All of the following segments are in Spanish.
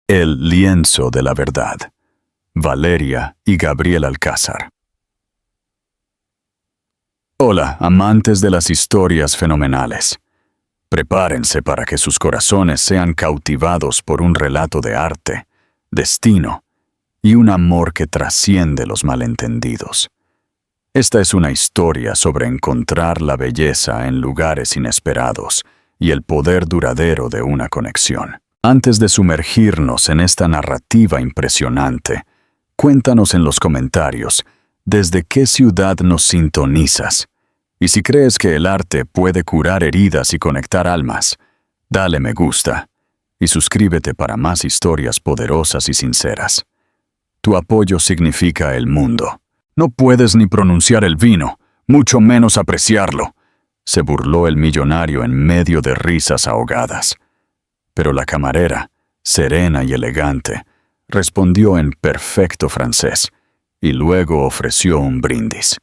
El lienzo de la verdad. Valeria y Gabriel Alcázar. Hola, amantes de las historias fenomenales. Prepárense para que sus corazones sean cautivados por un relato de arte, destino y un amor que trasciende los malentendidos. Esta es una historia sobre encontrar la belleza en lugares inesperados y el poder duradero de una conexión. Antes de sumergirnos en esta narrativa impresionante, cuéntanos en los comentarios desde qué ciudad nos sintonizas. Y si crees que el arte puede curar heridas y conectar almas, dale me gusta y suscríbete para más historias poderosas y sinceras. Tu apoyo significa el mundo. No puedes ni pronunciar el vino, mucho menos apreciarlo, se burló el millonario en medio de risas ahogadas. Pero la camarera, serena y elegante, respondió en perfecto francés y luego ofreció un brindis.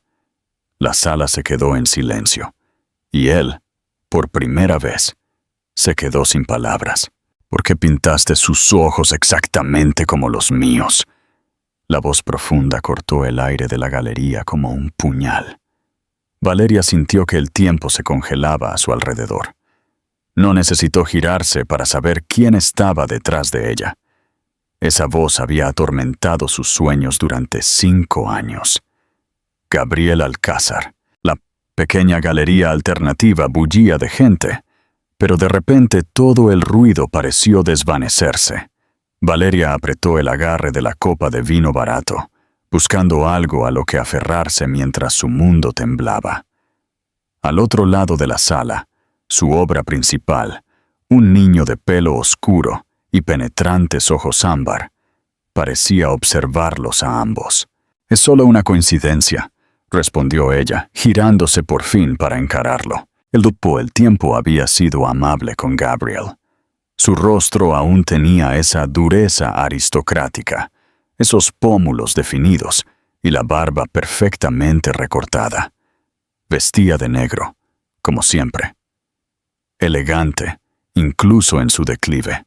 La sala se quedó en silencio y él, por primera vez, se quedó sin palabras. ¿Por qué pintaste sus ojos exactamente como los míos? La voz profunda cortó el aire de la galería como un puñal. Valeria sintió que el tiempo se congelaba a su alrededor. No necesitó girarse para saber quién estaba detrás de ella. Esa voz había atormentado sus sueños durante 5 años. Gabriel Alcázar. La pequeña galería alternativa bullía de gente, pero de repente todo el ruido pareció desvanecerse. Valeria apretó el agarre de la copa de vino barato, buscando algo a lo que aferrarse mientras su mundo temblaba. Al otro lado de la sala, su obra principal, un niño de pelo oscuro y penetrantes ojos ámbar, parecía observarlos a ambos. «Es solo una coincidencia», respondió ella, girándose por fin para encararlo. El tiempo había sido amable con Gabriel. Su rostro aún tenía esa dureza aristocrática, esos pómulos definidos y la barba perfectamente recortada. Vestía de negro, como siempre. Elegante, incluso en su declive.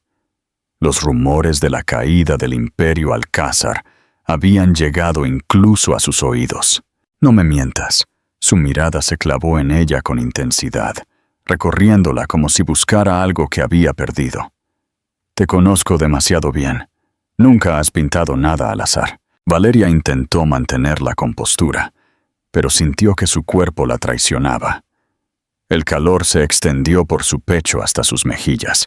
Los rumores de la caída del Imperio Alcázar habían llegado incluso a sus oídos. «No me mientas». Su mirada se clavó en ella con intensidad, recorriéndola como si buscara algo que había perdido. «Te conozco demasiado bien. Nunca has pintado nada al azar». Valeria intentó mantener la compostura, pero sintió que su cuerpo la traicionaba. El calor se extendió por su pecho hasta sus mejillas.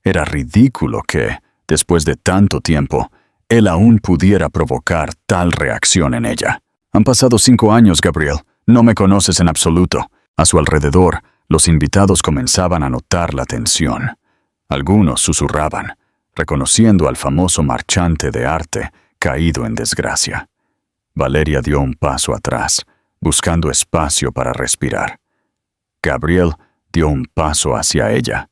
Era ridículo que, después de tanto tiempo, él aún pudiera provocar tal reacción en ella. «Han pasado 5 años, Gabriel. No me conoces en absoluto». A su alrededor, los invitados comenzaban a notar la tensión. Algunos susurraban, reconociendo al famoso marchante de arte caído en desgracia. Valeria dio un paso atrás, buscando espacio para respirar. Gabriel dio un paso hacia ella,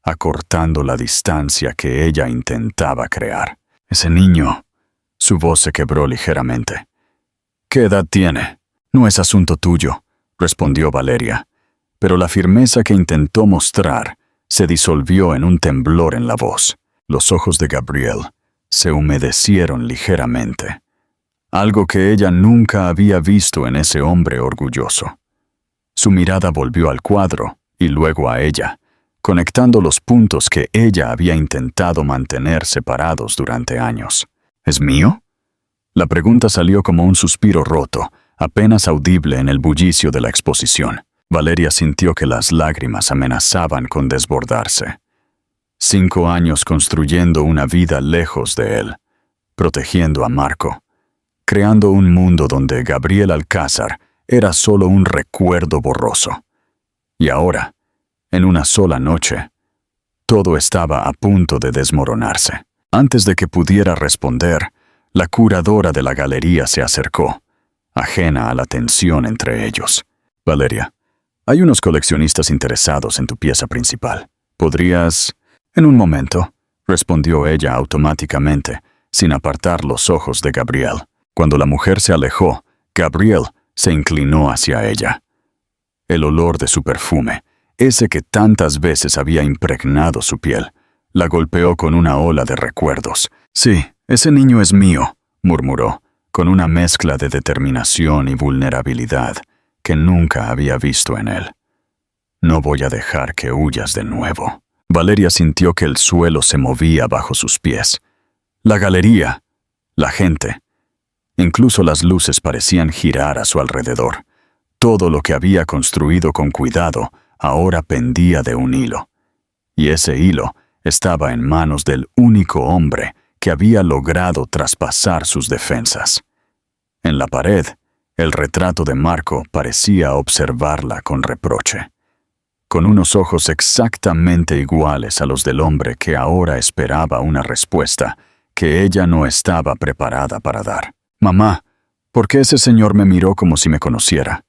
acortando la distancia que ella intentaba crear. «Ese niño». Su voz se quebró ligeramente. «¿Qué edad tiene?» «No es asunto tuyo», respondió Valeria, pero la firmeza que intentó mostrar se disolvió en un temblor en la voz. Los ojos de Gabriel se humedecieron ligeramente, algo que ella nunca había visto en ese hombre orgulloso. Su mirada volvió al cuadro y luego a ella, conectando los puntos que ella había intentado mantener separados durante años. «¿Es mío?» La pregunta salió como un suspiro roto, apenas audible en el bullicio de la exposición. Valeria sintió que las lágrimas amenazaban con desbordarse. 5 años construyendo una vida lejos de él, protegiendo a Marco, creando un mundo donde Gabriel Alcázar era solo un recuerdo borroso. Y ahora, en una sola noche, todo estaba a punto de desmoronarse. Antes de que pudiera responder, la curadora de la galería se acercó, ajena a la tensión entre ellos. «Valeria, hay unos coleccionistas interesados en tu pieza principal. ¿Podrías...?» «En un momento», respondió ella automáticamente, sin apartar los ojos de Gabriel. Cuando la mujer se alejó, Gabriel se inclinó hacia ella. El olor de su perfume, ese que tantas veces había impregnado su piel, La golpeó con una ola de recuerdos. Sí, ese niño es mío, murmuró, con una mezcla de determinación y vulnerabilidad que nunca había visto en él. No voy a dejar que huyas de nuevo. Valeria sintió que el suelo se movía bajo sus pies. La galería, la gente, incluso las luces parecían girar a su alrededor. Todo lo que había construido con cuidado ahora pendía de un hilo. Y ese hilo estaba en manos del único hombre que había logrado traspasar sus defensas. En la pared, el retrato de Marco parecía observarla con reproche, con unos ojos exactamente iguales a los del hombre que ahora esperaba una respuesta que ella no estaba preparada para dar. «Mamá, ¿por qué ese señor me miró como si me conociera?»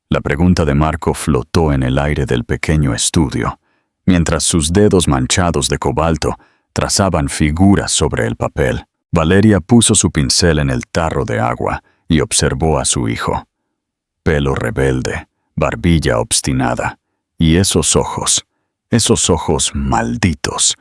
La pregunta de Marco flotó en el aire del pequeño estudio, mientras sus dedos manchados de cobalto trazaban figuras sobre el papel. Valeria puso su pincel en el tarro de agua y observó a su hijo. Pelo rebelde, barbilla obstinada, y esos ojos malditos,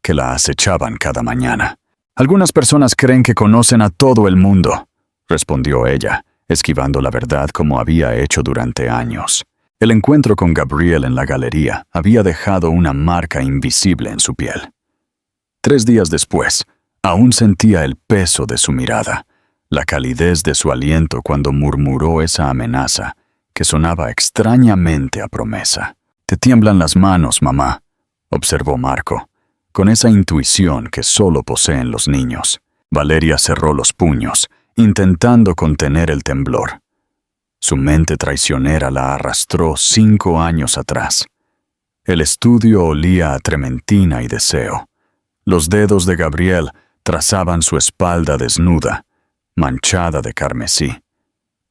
que la acechaban cada mañana. «Algunas personas creen que conocen a todo el mundo», respondió ella, esquivando la verdad como había hecho durante años. El encuentro con Gabriel en la galería había dejado una marca invisible en su piel. 3 días después, aún sentía el peso de su mirada, la calidez de su aliento cuando murmuró esa amenaza que sonaba extrañamente a promesa. «Te tiemblan las manos, mamá», observó Marco, con esa intuición que solo poseen los niños. Valeria cerró los puños, intentando contener el temblor. Su mente traicionera la arrastró 5 años atrás. El estudio olía a trementina y deseo. Los dedos de Gabriel trazaban su espalda desnuda, manchada de carmesí,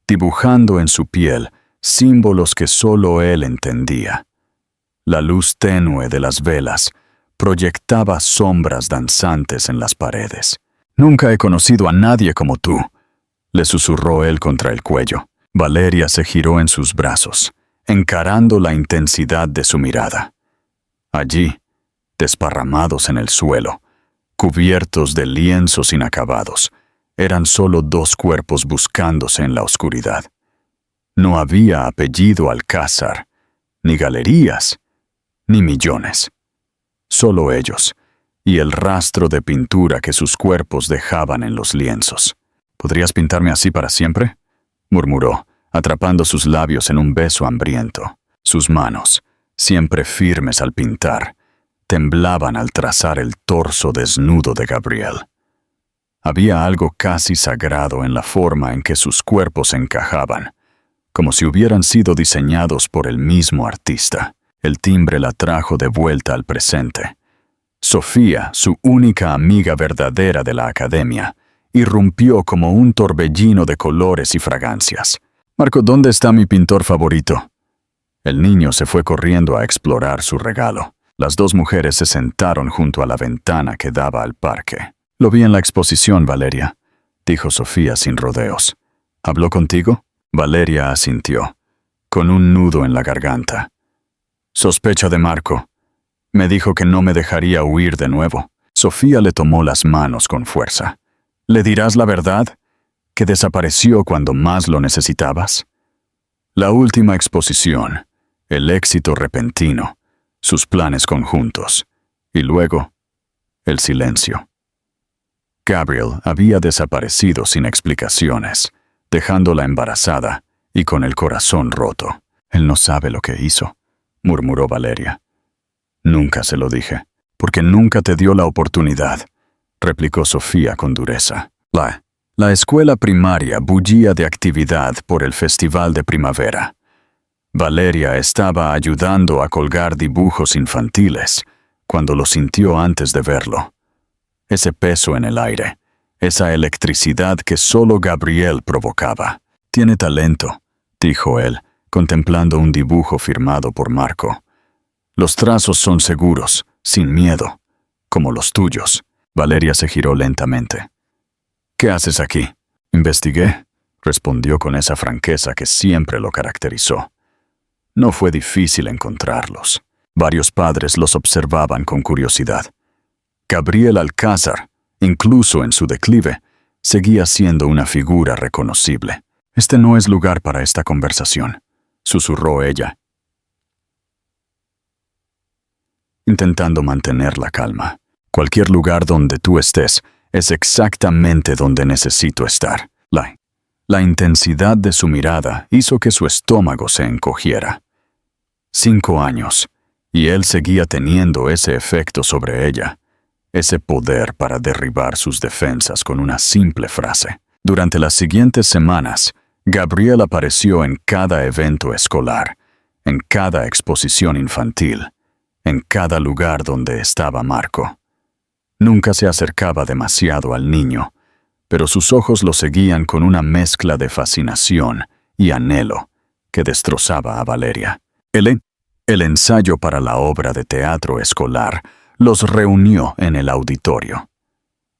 dibujando en su piel símbolos que solo él entendía. La luz tenue de las velas proyectaba sombras danzantes en las paredes. «Nunca he conocido a nadie como tú», le susurró él contra el cuello. Valeria se giró en sus brazos, encarando la intensidad de su mirada. Allí, desparramados en el suelo, cubiertos de lienzos inacabados, eran solo 2 cuerpos buscándose en la oscuridad. No había apellido Alcázar, ni galerías, ni millones. Solo ellos, y el rastro de pintura que sus cuerpos dejaban en los lienzos. «¿Podrías pintarme así para siempre?», murmuró, atrapando sus labios en un beso hambriento. Sus manos, siempre firmes al pintar, temblaban al trazar el torso desnudo de Gabriel. Había algo casi sagrado en la forma en que sus cuerpos encajaban, como si hubieran sido diseñados por el mismo artista. El timbre la trajo de vuelta al presente. Sofía, su única amiga verdadera de la academia, irrumpió como un torbellino de colores y fragancias. «Marco, ¿dónde está mi pintor favorito?» El niño se fue corriendo a explorar su regalo. Las 2 mujeres se sentaron junto a la ventana que daba al parque. «Lo vi en la exposición, Valeria», dijo Sofía sin rodeos. «¿Habló contigo?» Valeria asintió, con un nudo en la garganta. «Sospecha de Marco. Me dijo que no me dejaría huir de nuevo». Sofía le tomó las manos con fuerza. «¿Le dirás la verdad? ¿Que desapareció cuando más lo necesitabas?» La última exposición, el éxito repentino, sus planes conjuntos, y luego, el silencio. Gabriel había desaparecido sin explicaciones, dejándola embarazada y con el corazón roto. «Él no sabe lo que hizo», murmuró Valeria. «Nunca se lo dije, porque nunca te dio la oportunidad», replicó Sofía con dureza. La escuela primaria bullía de actividad por el festival de primavera. Valeria estaba ayudando a colgar dibujos infantiles cuando lo sintió antes de verlo. Ese peso en el aire, esa electricidad que solo Gabriel provocaba. «Tiene talento», dijo él, contemplando un dibujo firmado por Marco. «Los trazos son seguros, sin miedo, como los tuyos». Valeria se giró lentamente. «¿Qué haces aquí?» «Investigué», respondió con esa franqueza que siempre lo caracterizó. No fue difícil encontrarlos. Varios padres los observaban con curiosidad. Gabriel Alcázar, incluso en su declive, seguía siendo una figura reconocible. «Este no es lugar para esta conversación», susurró ella, intentando mantener la calma. «Cualquier lugar donde tú estés es exactamente donde necesito estar». La intensidad de su mirada hizo que su estómago se encogiera. 5 años, y él seguía teniendo ese efecto sobre ella, ese poder para derribar sus defensas con una simple frase. Durante las siguientes semanas, Gabriel apareció en cada evento escolar, en cada exposición infantil, en cada lugar donde estaba Marco. Nunca se acercaba demasiado al niño, pero sus ojos lo seguían con una mezcla de fascinación y anhelo que destrozaba a Valeria. El ensayo para la obra de teatro escolar los reunió en el auditorio.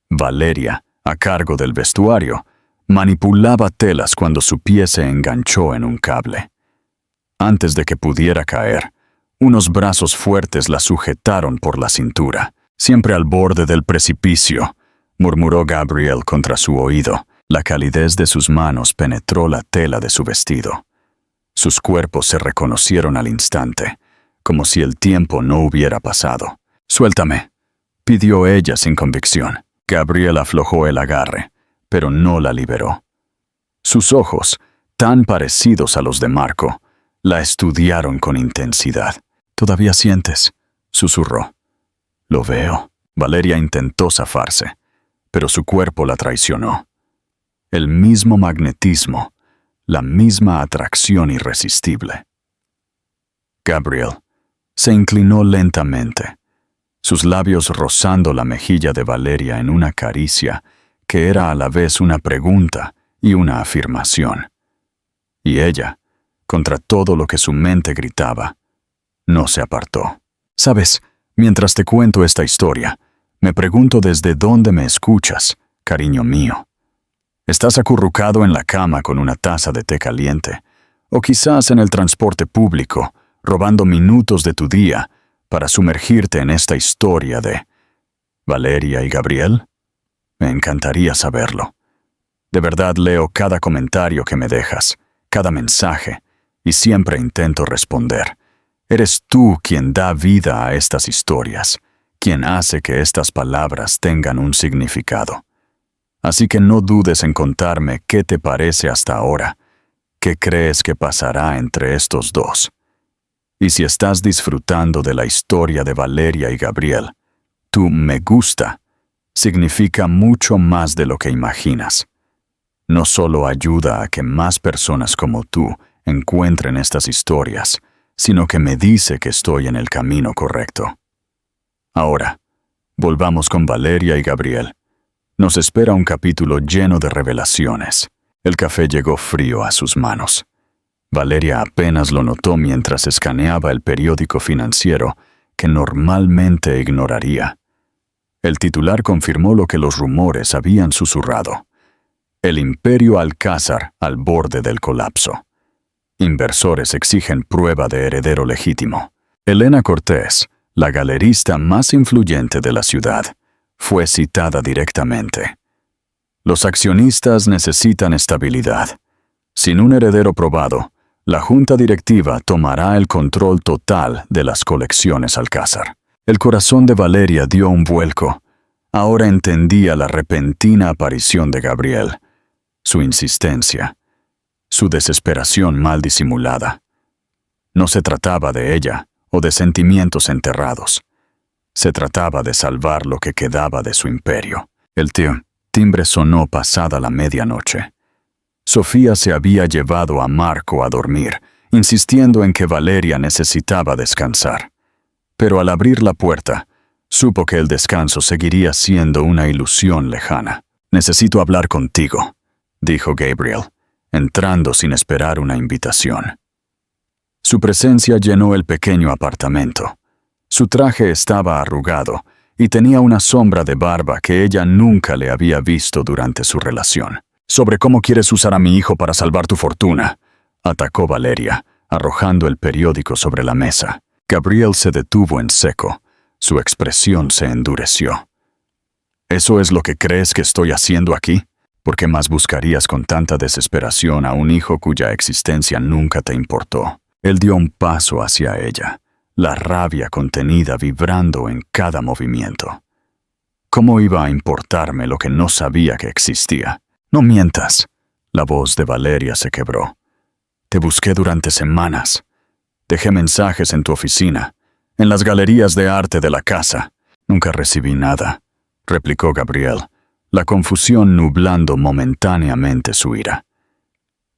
Valeria, a cargo del vestuario, manipulaba telas cuando su pie se enganchó en un cable. Antes de que pudiera caer, unos brazos fuertes la sujetaron por la cintura. «Siempre al borde del precipicio», murmuró Gabriel contra su oído. La calidez de sus manos penetró la tela de su vestido. Sus cuerpos se reconocieron al instante, como si el tiempo no hubiera pasado. «Suéltame», pidió ella sin convicción. Gabriel aflojó el agarre, pero no la liberó. Sus ojos, tan parecidos a los de Marco, la estudiaron con intensidad. «¿Todavía sientes?», susurró. «Lo veo». Valeria intentó zafarse, pero su cuerpo la traicionó. El mismo magnetismo, la misma atracción irresistible. Gabriel se inclinó lentamente, sus labios rozando la mejilla de Valeria en una caricia que era a la vez una pregunta y una afirmación. Y ella, contra todo lo que su mente gritaba, no se apartó. «Sabes, mientras te cuento esta historia, me pregunto desde dónde me escuchas, cariño mío. ¿Estás acurrucado en la cama con una taza de té caliente? ¿O quizás en el transporte público, robando minutos de tu día para sumergirte en esta historia de Valeria y Gabriel? Me encantaría saberlo. De verdad leo cada comentario que me dejas, cada mensaje, y siempre intento responder. Eres tú quien da vida a estas historias, quien hace que estas palabras tengan un significado. Así que no dudes en contarme qué te parece hasta ahora, qué crees que pasará entre estos dos. Y si estás disfrutando de la historia de Valeria y Gabriel, tu me gusta significa mucho más de lo que imaginas. No solo ayuda a que más personas como tú encuentren estas historias, sino que me dice que estoy en el camino correcto. Ahora, volvamos con Valeria y Gabriel. Nos espera un capítulo lleno de revelaciones. El café llegó frío a sus manos. Valeria apenas lo notó mientras escaneaba el periódico financiero que normalmente ignoraría. El titular confirmó lo que los rumores habían susurrado. El Imperio Alcázar al borde del colapso. Inversores exigen prueba de heredero legítimo. Elena Cortés, la galerista más influyente de la ciudad, fue citada directamente. Los accionistas necesitan estabilidad. Sin un heredero probado, la junta directiva tomará el control total de las colecciones Alcázar. El corazón de Valeria dio un vuelco. Ahora entendía la repentina aparición de Gabriel, su insistencia, su desesperación mal disimulada. No se trataba de ella o de sentimientos enterrados. Se trataba de salvar lo que quedaba de su imperio. El timbre sonó pasada la medianoche. Sofía se había llevado a Marco a dormir, insistiendo en que Valeria necesitaba descansar. Pero al abrir la puerta, supo que el descanso seguiría siendo una ilusión lejana. «Necesito hablar contigo», dijo Gabriel, entrando sin esperar una invitación. Su presencia llenó el pequeño apartamento. Su traje estaba arrugado y tenía una sombra de barba que ella nunca le había visto durante su relación. «Sobre cómo quieres usar a mi hijo para salvar tu fortuna», atacó Valeria, arrojando el periódico sobre la mesa. Gabriel se detuvo en seco. Su expresión se endureció. ¿Eso es lo que crees que estoy haciendo aquí? ¿Por qué más buscarías con tanta desesperación a un hijo cuya existencia nunca te importó? Él dio un paso hacia ella, la rabia contenida vibrando en cada movimiento. ¿Cómo iba a importarme lo que no sabía que existía? No mientas. La voz de Valeria se quebró. Te busqué durante semanas. Dejé mensajes en tu oficina, en las galerías de arte de la casa. Nunca recibí nada, replicó Gabriel, la confusión nublando momentáneamente su ira.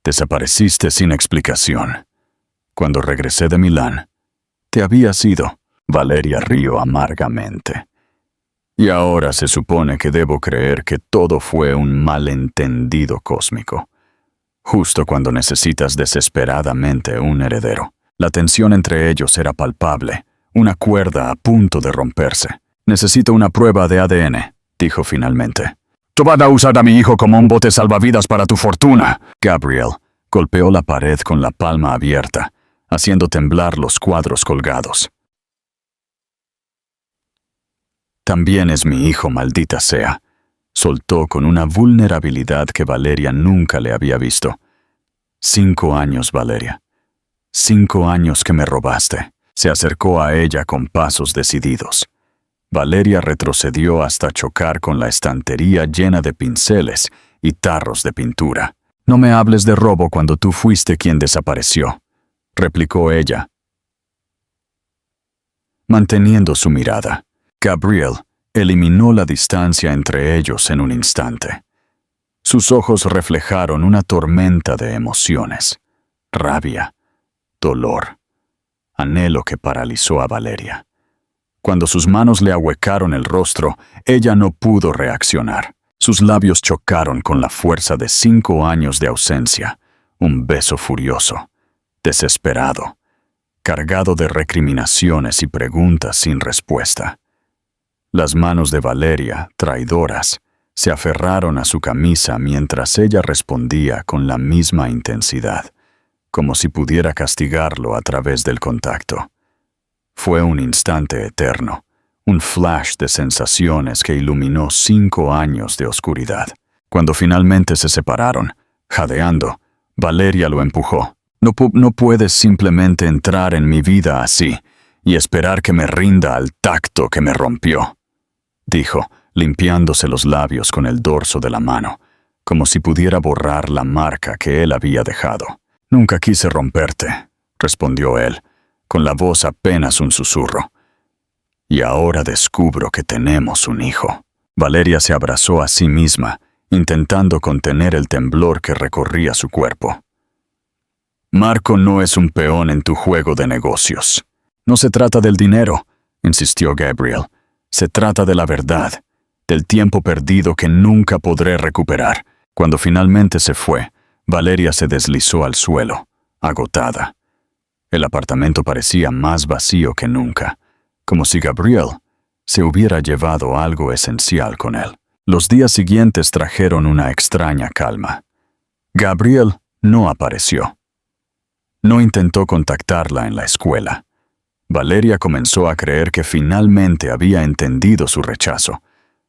Desapareciste sin explicación. Cuando regresé de Milán, te habías ido. Valeria rió amargamente. Y ahora se supone que debo creer que todo fue un malentendido cósmico, justo cuando necesitas desesperadamente un heredero. La tensión entre ellos era palpable, una cuerda a punto de romperse. Necesito una prueba de ADN, dijo finalmente. Tú vas a usar a mi hijo como un bote salvavidas para tu fortuna. Gabriel golpeó la pared con la palma abierta, haciendo temblar los cuadros colgados. También es mi hijo, maldita sea, soltó con una vulnerabilidad que Valeria nunca le había visto. 5 años, Valeria. 5 años que me robaste. Se acercó a ella con pasos decididos. Valeria retrocedió hasta chocar con la estantería llena de pinceles y tarros de pintura. No me hables de robo cuando tú fuiste quien desapareció, replicó ella, manteniendo su mirada. Gabriel eliminó la distancia entre ellos en un instante. Sus ojos reflejaron una tormenta de emociones, rabia, dolor, anhelo que paralizó a Valeria. Cuando sus manos le ahuecaron el rostro, ella no pudo reaccionar. Sus labios chocaron con la fuerza de 5 años de ausencia, un beso furioso, desesperado, cargado de recriminaciones y preguntas sin respuesta. Las manos de Valeria, traidoras, se aferraron a su camisa mientras ella respondía con la misma intensidad, como si pudiera castigarlo a través del contacto. Fue un instante eterno, un flash de sensaciones que iluminó 5 años de oscuridad. Cuando finalmente se separaron, jadeando, Valeria lo empujó. No puedes simplemente entrar en mi vida así y esperar que me rinda al tacto que me rompió, dijo, limpiándose los labios con el dorso de la mano, como si pudiera borrar la marca que él había dejado. Nunca quise romperte, respondió él, con la voz apenas un susurro. Y ahora descubro que tenemos un hijo. Valeria se abrazó a sí misma, intentando contener el temblor que recorría su cuerpo. Marco no es un peón en tu juego de negocios. No se trata del dinero, insistió Gabriel. Se trata de la verdad, del tiempo perdido que nunca podré recuperar. Cuando finalmente se fue, Valeria se deslizó al suelo, agotada. El apartamento parecía más vacío que nunca, como si Gabriel se hubiera llevado algo esencial con él. Los días siguientes trajeron una extraña calma. Gabriel no apareció. No intentó contactarla en la escuela. Valeria comenzó a creer que finalmente había entendido su rechazo,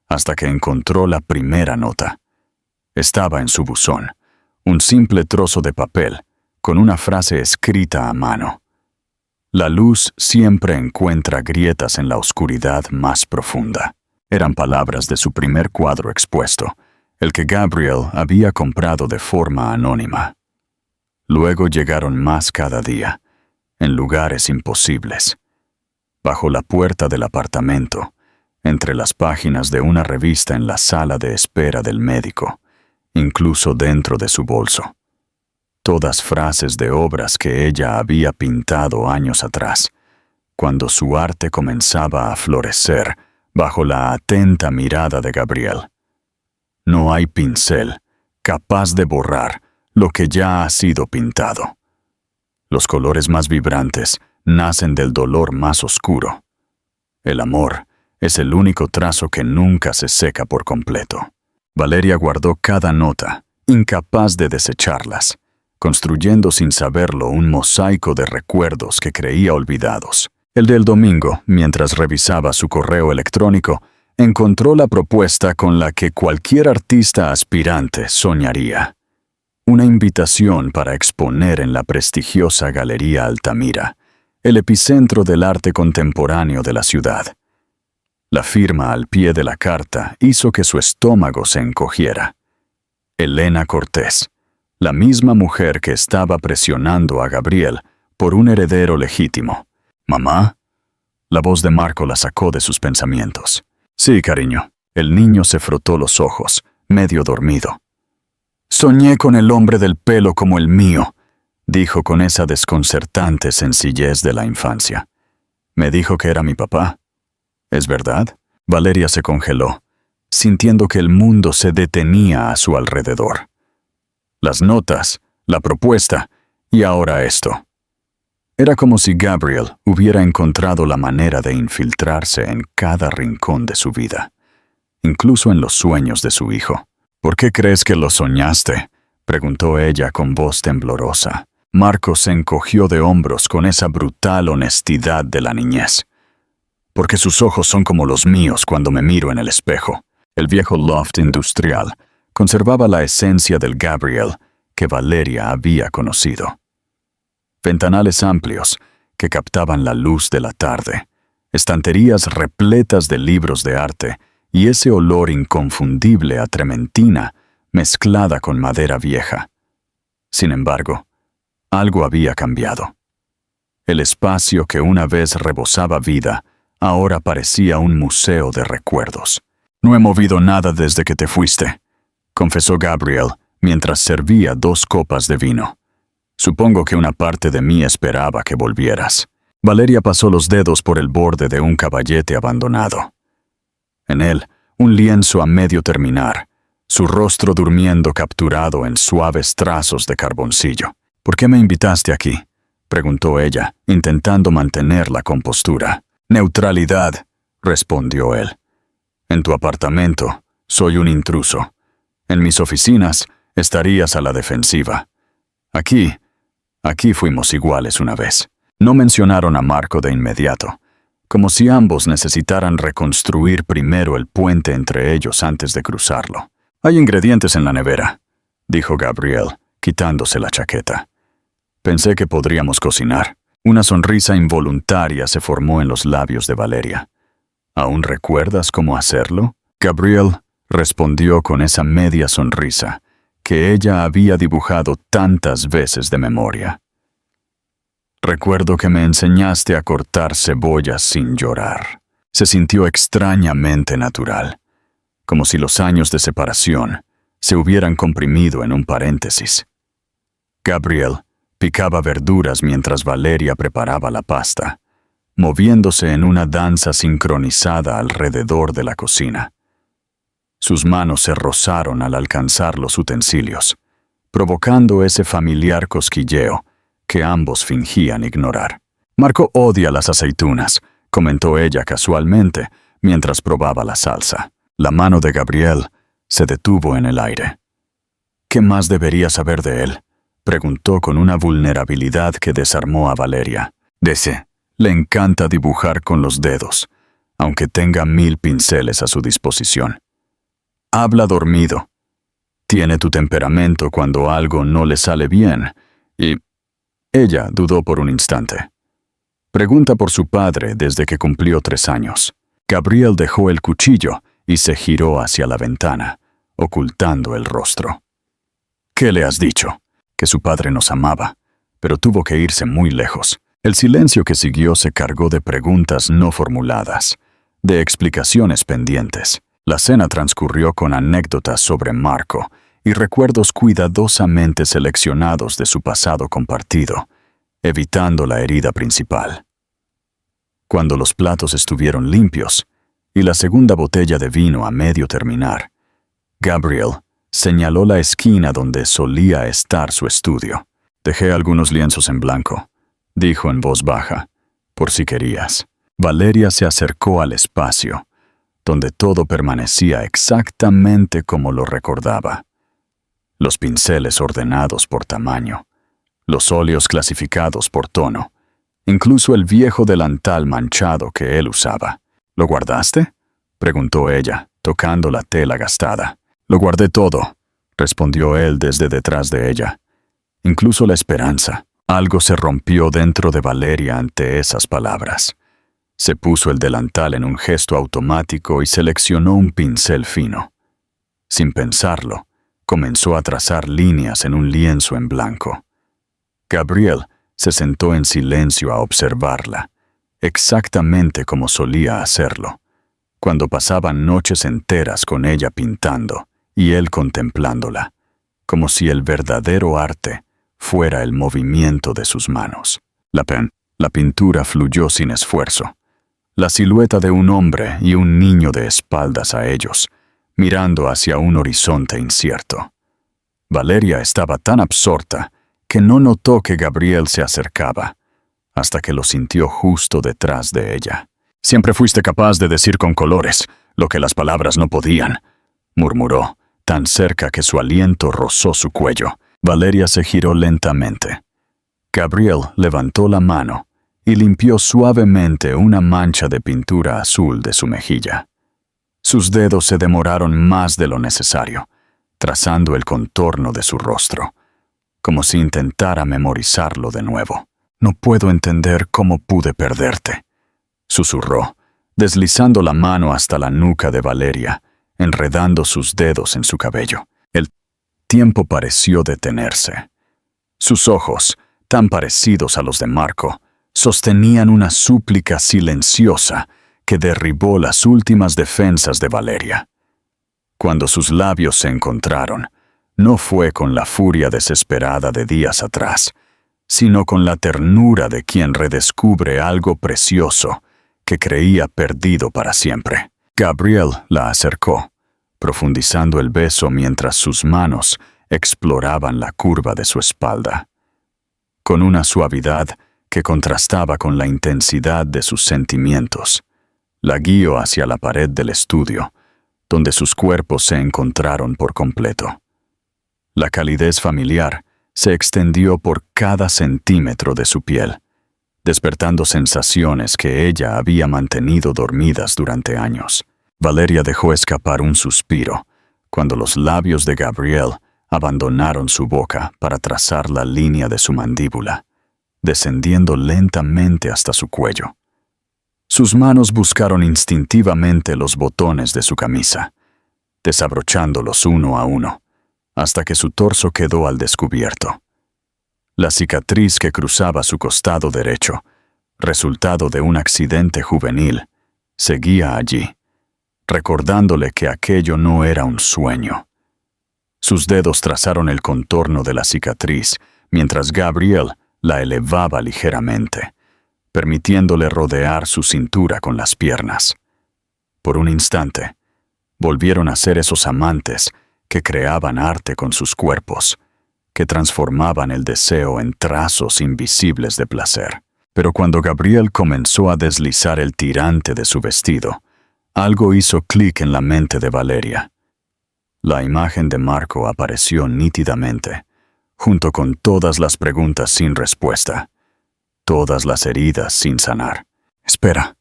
hasta que encontró la primera nota. Estaba en su buzón, un simple trozo de papel, con una frase escrita a mano. La luz siempre encuentra grietas en la oscuridad más profunda. Eran palabras de su primer cuadro expuesto, el que Gabriel había comprado de forma anónima. Luego llegaron más cada día, en lugares imposibles. Bajo la puerta del apartamento, entre las páginas de una revista en la sala de espera del médico, incluso dentro de su bolso. Todas frases de obras que ella había pintado años atrás, cuando su arte comenzaba a florecer bajo la atenta mirada de Gabriel. No hay pincel capaz de borrar lo que ya ha sido pintado. Los colores más vibrantes nacen del dolor más oscuro. El amor es el único trazo que nunca se seca por completo. Valeria guardó cada nota, incapaz de desecharlas, construyendo sin saberlo un mosaico de recuerdos que creía olvidados. El del domingo, mientras revisaba su correo electrónico, encontró la propuesta con la que cualquier artista aspirante soñaría. Una invitación para exponer en la prestigiosa Galería Altamira, el epicentro del arte contemporáneo de la ciudad. La firma al pie de la carta hizo que su estómago se encogiera. Elena Cortés, la misma mujer que estaba presionando a Gabriel por un heredero legítimo. «¿Mamá?» La voz de Marco la sacó de sus pensamientos. «Sí, cariño». El niño se frotó los ojos, medio dormido. «Soñé con el hombre del pelo como el mío», dijo con esa desconcertante sencillez de la infancia. «Me dijo que era mi papá». «¿Es verdad?» Valeria se congeló, sintiendo que el mundo se detenía a su alrededor. Las notas, la propuesta, y ahora esto. Era como si Gabriel hubiera encontrado la manera de infiltrarse en cada rincón de su vida, incluso en los sueños de su hijo. «¿Por qué crees que lo soñaste?», preguntó ella con voz temblorosa. Marco se encogió de hombros con esa brutal honestidad de la niñez. «Porque sus ojos son como los míos cuando me miro en el espejo». El viejo loft industrial conservaba la esencia del Gabriel que Valeria había conocido. Ventanales amplios que captaban la luz de la tarde, estanterías repletas de libros de arte y ese olor inconfundible a trementina mezclada con madera vieja. Sin embargo, algo había cambiado. El espacio que una vez rebosaba vida ahora parecía un museo de recuerdos. «No he movido nada desde que te fuiste», confesó Gabriel mientras servía 2 copas de vino. «Supongo que una parte de mí esperaba que volvieras». Valeria pasó los dedos por el borde de un caballete abandonado. En él, un lienzo a medio terminar, su rostro durmiendo capturado en suaves trazos de carboncillo. «¿Por qué me invitaste aquí?», preguntó ella, intentando mantener la compostura. «Neutralidad», respondió él. «En tu apartamento, soy un intruso. En mis oficinas, estarías a la defensiva. Aquí fuimos iguales una vez». No mencionaron a Marco de inmediato, como si ambos necesitaran reconstruir primero el puente entre ellos antes de cruzarlo. «Hay ingredientes en la nevera», dijo Gabriel, quitándose la chaqueta. «Pensé que podríamos cocinar». Una sonrisa involuntaria se formó en los labios de Valeria. «¿Aún recuerdas cómo hacerlo?». Gabriel respondió con esa media sonrisa que ella había dibujado tantas veces de memoria. «Recuerdo que me enseñaste a cortar cebollas sin llorar». Se sintió extrañamente natural, como si los años de separación se hubieran comprimido en un paréntesis. Gabriel picaba verduras mientras Valeria preparaba la pasta, moviéndose en una danza sincronizada alrededor de la cocina. Sus manos se rozaron al alcanzar los utensilios, provocando ese familiar cosquilleo que ambos fingían ignorar. «Marco odia las aceitunas», comentó ella casualmente mientras probaba la salsa. La mano de Gabriel se detuvo en el aire. «¿Qué más debería saber de él?», preguntó con una vulnerabilidad que desarmó a Valeria. Le encanta dibujar con los dedos, aunque tenga 1000 pinceles a su disposición. Habla dormido. Tiene tu temperamento cuando algo no le sale bien, y...» Ella dudó por un instante. «Pregunta por su padre desde que cumplió 3 años». Gabriel dejó el cuchillo y se giró hacia la ventana, ocultando el rostro. «¿Qué le has dicho?». «Que su padre nos amaba, pero tuvo que irse muy lejos». El silencio que siguió se cargó de preguntas no formuladas, de explicaciones pendientes. La cena transcurrió con anécdotas sobre Marco y recuerdos cuidadosamente seleccionados de su pasado compartido, evitando la herida principal. Cuando los platos estuvieron limpios y la segunda botella de vino a medio terminar, Gabriel señaló la esquina donde solía estar su estudio. «Dejé algunos lienzos en blanco», dijo en voz baja, «por si querías». Valeria se acercó al espacio, donde todo permanecía exactamente como lo recordaba. Los pinceles ordenados por tamaño, los óleos clasificados por tono, incluso el viejo delantal manchado que él usaba. «¿Lo guardaste?», preguntó ella, tocando la tela gastada. Lo guardé todo, respondió él desde detrás de ella. Incluso la esperanza. Algo se rompió dentro de Valeria ante esas palabras. Se puso el delantal en un gesto automático y seleccionó un pincel fino. Sin pensarlo, comenzó a trazar líneas en un lienzo en blanco. Gabriel se sentó en silencio a observarla, exactamente como solía hacerlo, cuando pasaban noches enteras con ella pintando y él contemplándola, como si el verdadero arte fuera el movimiento de sus manos. La pintura fluyó sin esfuerzo. La silueta de un hombre y un niño de espaldas a ellos, mirando hacia un horizonte incierto. Valeria estaba tan absorta que no notó que Gabriel se acercaba, hasta que lo sintió justo detrás de ella. «Siempre fuiste capaz de decir con colores lo que las palabras no podían», murmuró, tan cerca que su aliento rozó su cuello. Valeria se giró lentamente. Gabriel levantó la mano y limpió suavemente una mancha de pintura azul de su mejilla. Sus dedos se demoraron más de lo necesario, trazando el contorno de su rostro, como si intentara memorizarlo de nuevo. «No puedo entender cómo pude perderte», susurró, deslizando la mano hasta la nuca de Valeria, enredando sus dedos en su cabello. El tiempo pareció detenerse. Sus ojos, tan parecidos a los de Marco, sostenían una súplica silenciosa que derribó las últimas defensas de Valeria. Cuando sus labios se encontraron, no fue con la furia desesperada de días atrás, sino con la ternura de quien redescubre algo precioso que creía perdido para siempre. Gabriel la acercó, profundizando el beso mientras sus manos exploraban la curva de su espalda. Con una suavidad que contrastaba con la intensidad de sus sentimientos, la guió hacia la pared del estudio, donde sus cuerpos se encontraron por completo. La calidez familiar se extendió por cada centímetro de su piel, despertando sensaciones que ella había mantenido dormidas durante años. Valeria dejó escapar un suspiro cuando los labios de Gabriel abandonaron su boca para trazar la línea de su mandíbula, descendiendo lentamente hasta su cuello. Sus manos buscaron instintivamente los botones de su camisa, desabrochándolos uno a uno, hasta que su torso quedó al descubierto. La cicatriz que cruzaba su costado derecho, resultado de un accidente juvenil, seguía allí, recordándole que aquello no era un sueño. Sus dedos trazaron el contorno de la cicatriz, mientras Gabriel la elevaba ligeramente, permitiéndole rodear su cintura con las piernas. Por un instante, volvieron a ser esos amantes que creaban arte con sus cuerpos, que transformaban el deseo en trazos invisibles de placer. Pero cuando Gabriel comenzó a deslizar el tirante de su vestido, algo hizo clic en la mente de Valeria. La imagen de Marco apareció nítidamente, junto con todas las preguntas sin respuesta, todas las heridas sin sanar. «Espera»,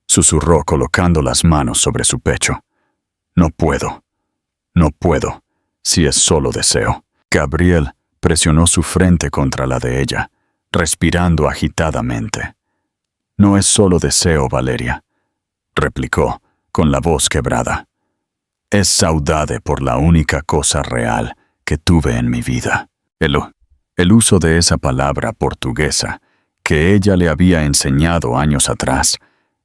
susurró colocando las manos sobre su pecho. «No puedo, si es solo deseo». Gabriel presionó su frente contra la de ella, respirando agitadamente. «No es solo deseo, Valeria», replicó, con la voz quebrada. «Es saudade por la única cosa real que tuve en mi vida». El uso de esa palabra portuguesa que ella le había enseñado años atrás,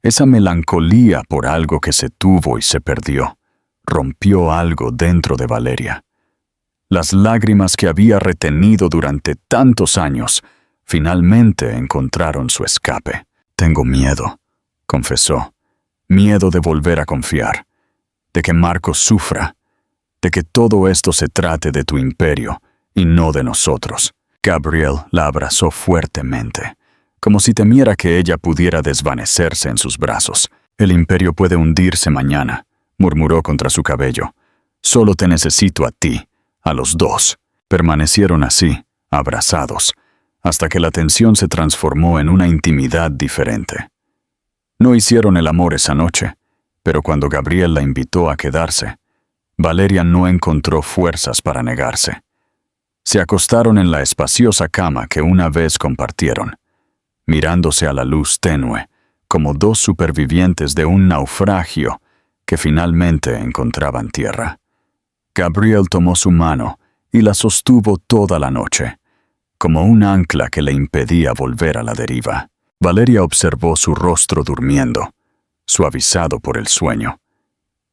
esa melancolía por algo que se tuvo y se perdió, rompió algo dentro de Valeria. Las lágrimas que había retenido durante tantos años finalmente encontraron su escape. «Tengo miedo», confesó. «Miedo de volver a confiar, de que Marcos sufra, de que todo esto se trate de tu imperio y no de nosotros». Gabriel la abrazó fuertemente, como si temiera que ella pudiera desvanecerse en sus brazos. «El imperio puede hundirse mañana», murmuró contra su cabello. «Solo te necesito a ti, a los dos». Permanecieron así, abrazados, hasta que la tensión se transformó en una intimidad diferente. No hicieron el amor esa noche, Pero cuando Gabriel la invitó a quedarse, Valeria no encontró fuerzas para negarse. Se acostaron en la espaciosa cama que una vez compartieron, mirándose a la luz tenue, como dos supervivientes de un naufragio que finalmente encontraban tierra. Gabriel tomó su mano y la sostuvo toda la noche, como un ancla que le impedía volver a la deriva. Valeria observó su rostro durmiendo, suavizado por el sueño,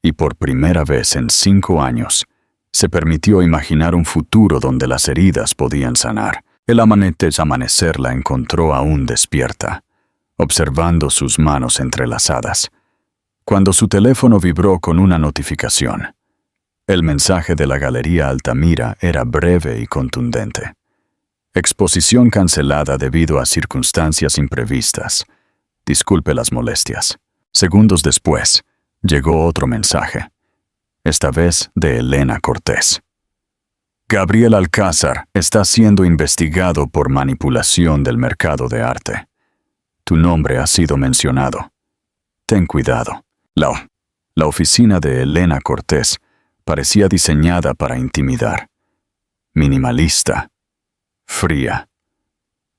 y por primera vez en 5 años, se permitió imaginar un futuro donde las heridas podían sanar. El amanecer la encontró aún despierta, observando sus manos entrelazadas, cuando su teléfono vibró con una notificación. El mensaje de la Galería Altamira era breve y contundente. Exposición cancelada debido a circunstancias imprevistas. Disculpe las molestias. Segundos después, llegó otro mensaje, esta vez de Elena Cortés. Gabriel Alcázar está siendo investigado por manipulación del mercado de arte. Tu nombre ha sido mencionado. Ten cuidado. La oficina de Elena Cortés parecía diseñada para intimidar. Minimalista. Fría.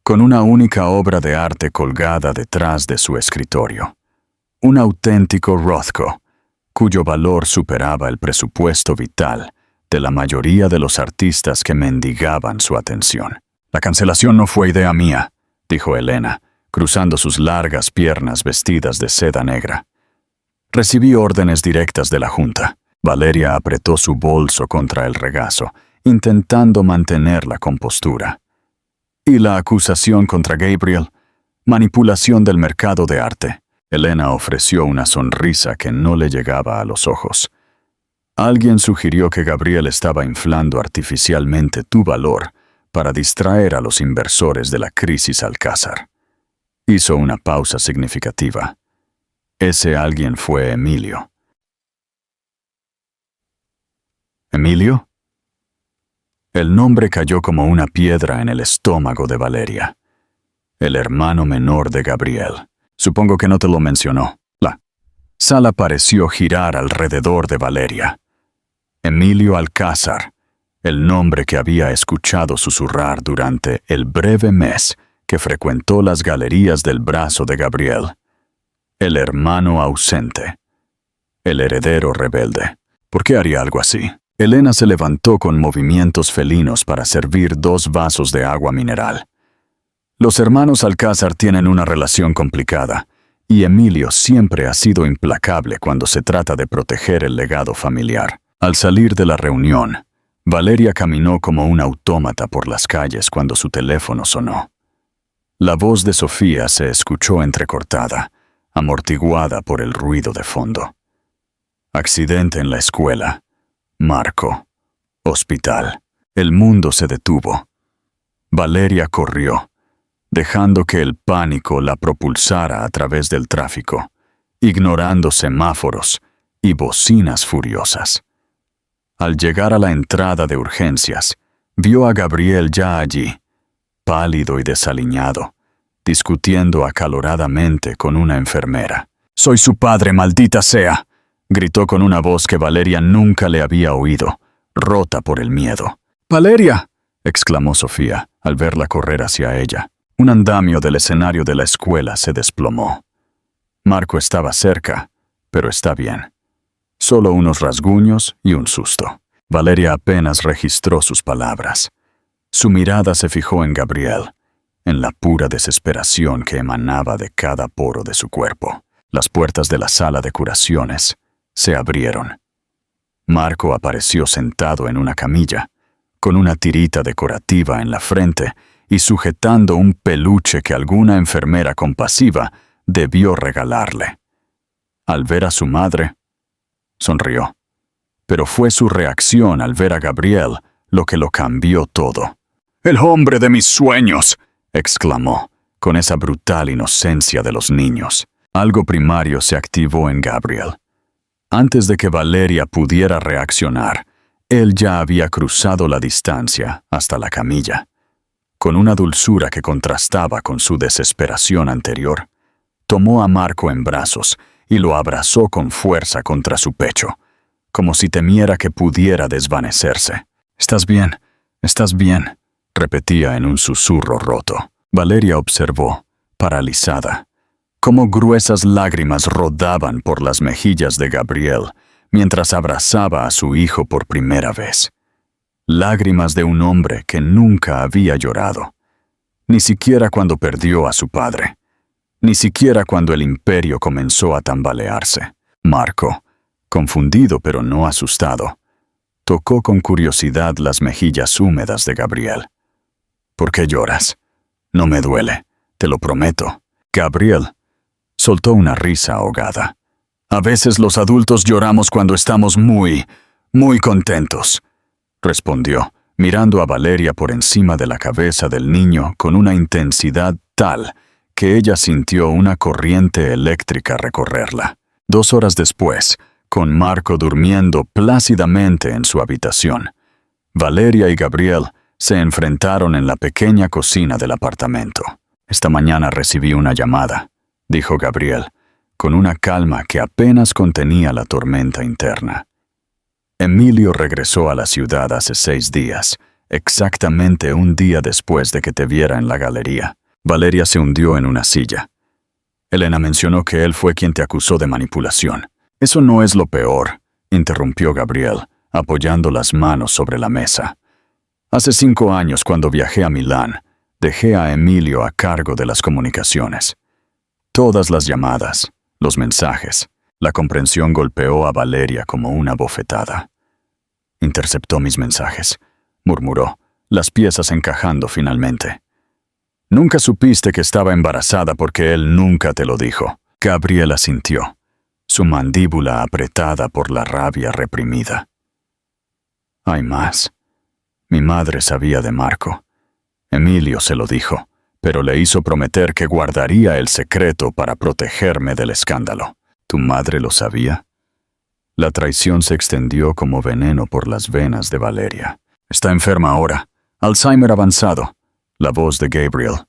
Con una única obra de arte colgada detrás de su escritorio. Un auténtico Rothko, cuyo valor superaba el presupuesto vital de la mayoría de los artistas que mendigaban su atención. La cancelación no fue idea mía, dijo Elena, cruzando sus largas piernas vestidas de seda negra. Recibí órdenes directas de la Junta. Valeria apretó su bolso contra el regazo, intentando mantener la compostura. ¿Y la acusación contra Gabriel? Manipulación del mercado de arte. Elena ofreció una sonrisa que no le llegaba a los ojos. Alguien sugirió que Gabriel estaba inflando artificialmente tu valor para distraer a los inversores de la crisis Alcázar. Hizo una pausa significativa. Ese alguien fue Emilio. ¿Emilio? El nombre cayó como una piedra en el estómago de Valeria. El hermano menor de Gabriel. Supongo que no te lo mencionó. La sala pareció girar alrededor de Valeria. Emilio Alcázar, el nombre que había escuchado susurrar durante el breve mes que frecuentó las galerías del brazo de Gabriel. El hermano ausente. El heredero rebelde. ¿Por qué haría algo así? Elena se levantó con movimientos felinos para servir 2 vasos de agua mineral. Los hermanos Alcázar tienen una relación complicada, y Emilio siempre ha sido implacable cuando se trata de proteger el legado familiar. Al salir de la reunión, Valeria caminó como un autómata por las calles cuando su teléfono sonó. La voz de Sofía se escuchó entrecortada, amortiguada por el ruido de fondo. Accidente en la escuela. Marco. Hospital. El mundo se detuvo. Valeria corrió, dejando que el pánico la propulsara a través del tráfico, ignorando semáforos y bocinas furiosas. Al llegar a la entrada de urgencias, vio a Gabriel ya allí, pálido y desaliñado, discutiendo acaloradamente con una enfermera. «Soy su padre, maldita sea», gritó con una voz que Valeria nunca le había oído, rota por el miedo. «¡Valeria!», exclamó Sofía, al verla correr hacia ella. Un andamio del escenario de la escuela se desplomó. Marco estaba cerca, pero está bien. Solo unos rasguños y un susto. Valeria apenas registró sus palabras. Su mirada se fijó en Gabriel, en la pura desesperación que emanaba de cada poro de su cuerpo. Las puertas de la sala de curaciones se abrieron. Marco apareció sentado en una camilla, con una tirita decorativa en la frente y sujetando un peluche que alguna enfermera compasiva debió regalarle. Al ver a su madre, sonrió, pero fue su reacción al ver a Gabriel lo que lo cambió todo. «¡El hombre de mis sueños!», exclamó, con esa brutal inocencia de los niños. Algo primario se activó en Gabriel. Antes de que Valeria pudiera reaccionar, él ya había cruzado la distancia hasta la camilla. Con una dulzura que contrastaba con su desesperación anterior, tomó a Marco en brazos y lo abrazó con fuerza contra su pecho, como si temiera que pudiera desvanecerse. «Estás bien», repetía en un susurro roto. Valeria observó, paralizada, cómo gruesas lágrimas rodaban por las mejillas de Gabriel mientras abrazaba a su hijo por primera vez. Lágrimas de un hombre que nunca había llorado, ni siquiera cuando perdió a su padre, ni siquiera cuando el imperio comenzó a tambalearse. Marco, confundido pero no asustado, tocó con curiosidad las mejillas húmedas de Gabriel. «¿Por qué lloras? No me duele, te lo prometo». Gabriel soltó una risa ahogada. «A veces los adultos lloramos cuando estamos muy contentos», respondió, mirando a Valeria por encima de la cabeza del niño con una intensidad tal que ella sintió una corriente eléctrica recorrerla. 2 horas después, con Marco durmiendo plácidamente en su habitación, Valeria y Gabriel se enfrentaron en la pequeña cocina del apartamento. «Esta mañana recibí una llamada», dijo Gabriel, con una calma que apenas contenía la tormenta interna. «Emilio regresó a la ciudad hace 6 días, exactamente un día después de que te viera en la galería». Valeria se hundió en una silla. «Elena mencionó que él fue quien te acusó de manipulación». «Eso no es lo peor», interrumpió Gabriel, apoyando las manos sobre la mesa. «Hace 5 años, cuando viajé a Milán, dejé a Emilio a cargo de las comunicaciones. Todas las llamadas, los mensajes». La comprensión golpeó a Valeria como una bofetada. «Interceptó mis mensajes», murmuró, las piezas encajando finalmente. «Nunca supiste que estaba embarazada porque él nunca te lo dijo». Gabriela asintió, su mandíbula apretada por la rabia reprimida. «Hay más. Mi madre sabía de Marco. Emilio se lo dijo, pero le hizo prometer que guardaría el secreto para protegerme del escándalo». «¿Tu madre lo sabía?» La traición se extendió como veneno por las venas de Valeria. «Está enferma ahora. Alzheimer avanzado». La voz de Gabriel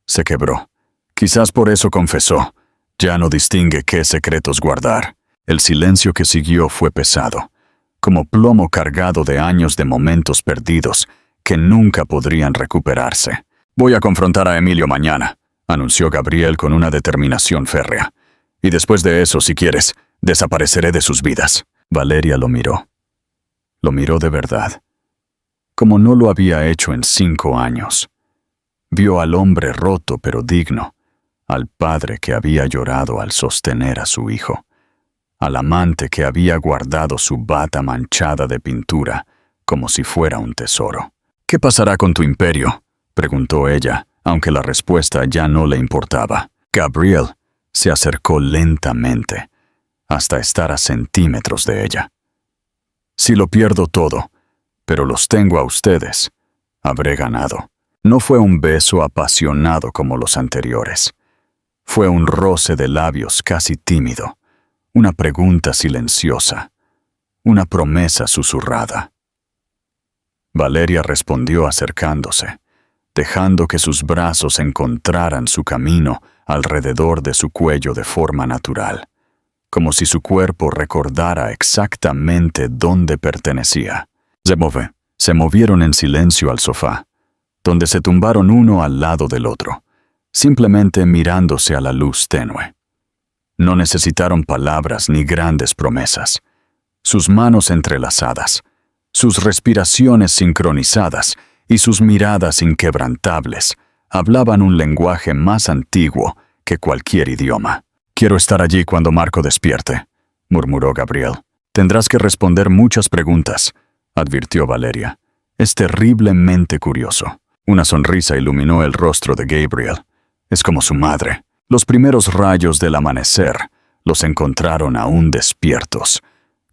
se quebró. Quizás por eso confesó. Ya no distingue qué secretos guardar. El silencio que siguió fue pesado, como plomo cargado de años de momentos perdidos que nunca podrían recuperarse. «Voy a confrontar a Emilio mañana», anunció Gabriel con una determinación férrea. «Y después de eso, si quieres, desapareceré de sus vidas». Valeria lo miró. Lo miró de verdad, como no lo había hecho en 5 años. Vio al hombre roto pero digno, al padre que había llorado al sostener a su hijo, al amante que había guardado su bata manchada de pintura como si fuera un tesoro. «¿Qué pasará con tu imperio?», preguntó ella, aunque la respuesta ya no le importaba. Gabriel se acercó lentamente, hasta estar a centímetros de ella. «Si lo pierdo todo, pero los tengo a ustedes, habré ganado». No fue un beso apasionado como los anteriores. Fue un roce de labios casi tímido, una pregunta silenciosa, una promesa susurrada. Valeria respondió acercándose, dejando que sus brazos encontraran su camino alrededor de su cuello de forma natural, como si su cuerpo recordara exactamente dónde pertenecía. Se movieron en silencio al sofá, donde se tumbaron uno al lado del otro, simplemente mirándose a la luz tenue. No necesitaron palabras ni grandes promesas. Sus manos entrelazadas, sus respiraciones sincronizadas y sus miradas inquebrantables hablaban un lenguaje más antiguo que cualquier idioma. «Quiero estar allí cuando Marco despierte», murmuró Gabriel. «Tendrás que responder muchas preguntas», advirtió Valeria. «Es terriblemente curioso». Una sonrisa iluminó el rostro de Gabriel. Es como su madre. Los primeros rayos del amanecer los encontraron aún despiertos,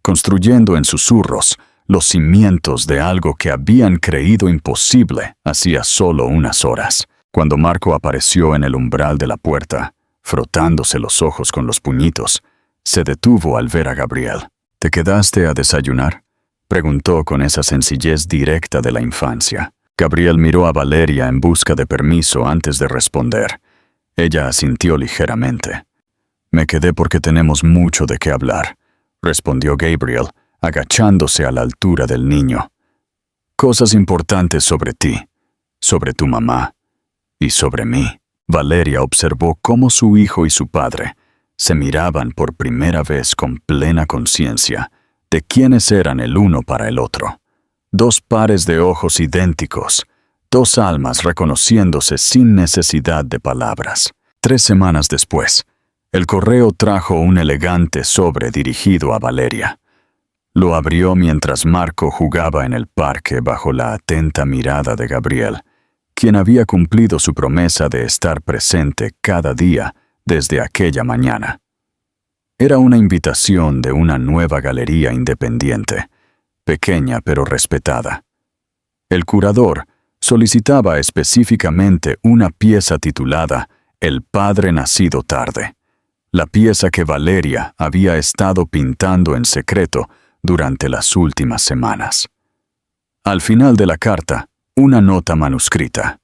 construyendo en susurros los cimientos de algo que habían creído imposible hacía solo unas horas. Cuando Marco apareció en el umbral de la puerta, frotándose los ojos con los puñitos, se detuvo al ver a Gabriel. «¿Te quedaste a desayunar?», preguntó con esa sencillez directa de la infancia. Gabriel miró a Valeria en busca de permiso antes de responder. Ella asintió ligeramente. Me quedé porque tenemos mucho de qué hablar, respondió Gabriel, agachándose a la altura del niño. Cosas importantes sobre ti, sobre tu mamá y sobre mí. Valeria observó cómo su hijo y su padre se miraban por primera vez con plena conciencia de quiénes eran el uno para el otro. Dos pares de ojos idénticos, dos almas reconociéndose sin necesidad de palabras. 3 semanas después, el correo trajo un elegante sobre dirigido a Valeria. Lo abrió mientras Marco jugaba en el parque bajo la atenta mirada de Gabriel, quien había cumplido su promesa de estar presente cada día desde aquella mañana. Era una invitación de una nueva galería independiente, pequeña pero respetada. El curador solicitaba específicamente una pieza titulada El Padre Nacido Tarde, la pieza que Valeria había estado pintando en secreto durante las últimas semanas. Al final de la carta, una nota manuscrita.